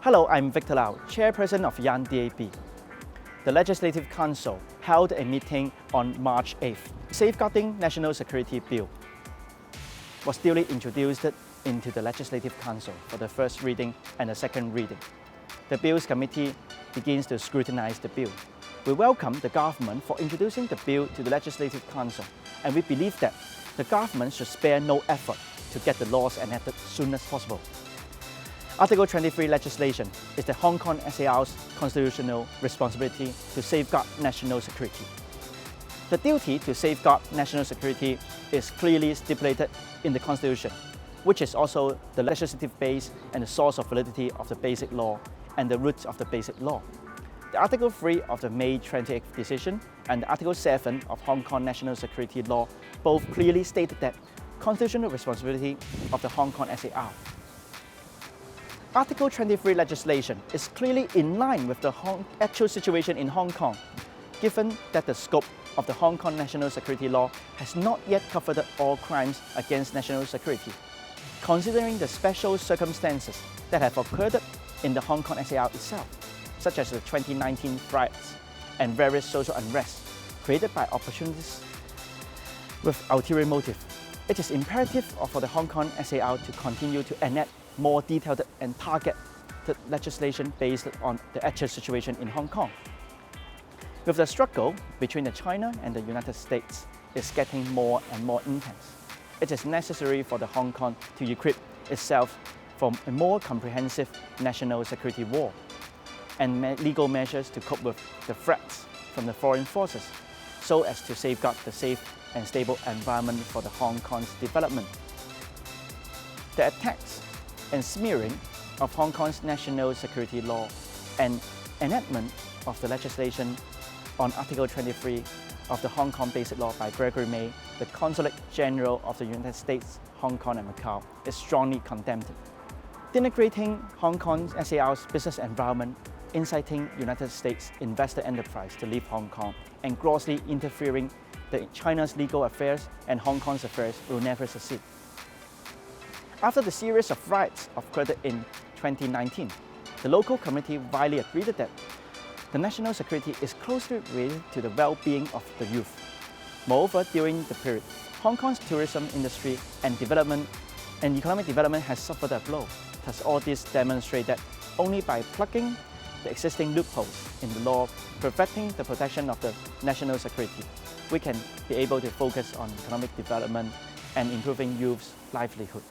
Hello, I'm Victor Lau, Chairperson of Young DAB. The Legislative Council held a meeting on March 8th. Safeguarding National Security Bill was duly introduced into the Legislative Council for the first reading and the second reading. The Bills Committee begins to scrutinize the bill. We welcome the government for introducing the bill to the Legislative Council, and we believe that the government should spare no effort to get the laws enacted as soon as possible. Article 23 legislation is the Hong Kong SAR's constitutional responsibility to safeguard national security. The duty to safeguard national security is clearly stipulated in the Constitution, which is also the legislative base and the source of validity of the Basic Law and the roots of the Basic Law. The Article 3 of the May 28th decision and the Article 7 of Hong Kong National Security Law both clearly stated that constitutional responsibility of the Hong Kong SAR. Article 23 legislation is clearly in line with the actual situation in Hong Kong, given that the scope of the Hong Kong National Security Law has not yet covered all crimes against national security. Considering the special circumstances that have occurred in the Hong Kong SAR itself, such as the 2019 riots and various social unrest created by opportunists with ulterior motive, it is imperative for the Hong Kong SAR to continue to enact more detailed and targeted legislation based on the actual situation in Hong Kong. With the struggle between China and the United States is getting more and more intense, it is necessary for the Hong Kong to equip itself from a more comprehensive national security war and legal measures to cope with the threats from the foreign forces, so as to safeguard the safe and stable environment for the Hong Kong's development. The attacks and smearing of Hong Kong's national security law and enactment of the legislation on Article 23 of the Hong Kong Basic Law by Gregory May, the Consulate General of the United States, Hong Kong and Macau, is strongly condemned. Denigrating Hong Kong's SAR's business environment, inciting United States investor enterprise to leave Hong Kong, and grossly interfering in China's legal affairs and Hong Kong's affairs will never succeed. After the series of riots occurred in 2019, the local community widely agreed that the national security is closely related to the well-being of the youth. Moreover, during the period, Hong Kong's tourism industry and economic development has suffered a blow. Thus, all this demonstrates that only by plugging the existing loopholes in the law, perfecting the protection of the national security, we can be able to focus on economic development and improving youth's livelihood.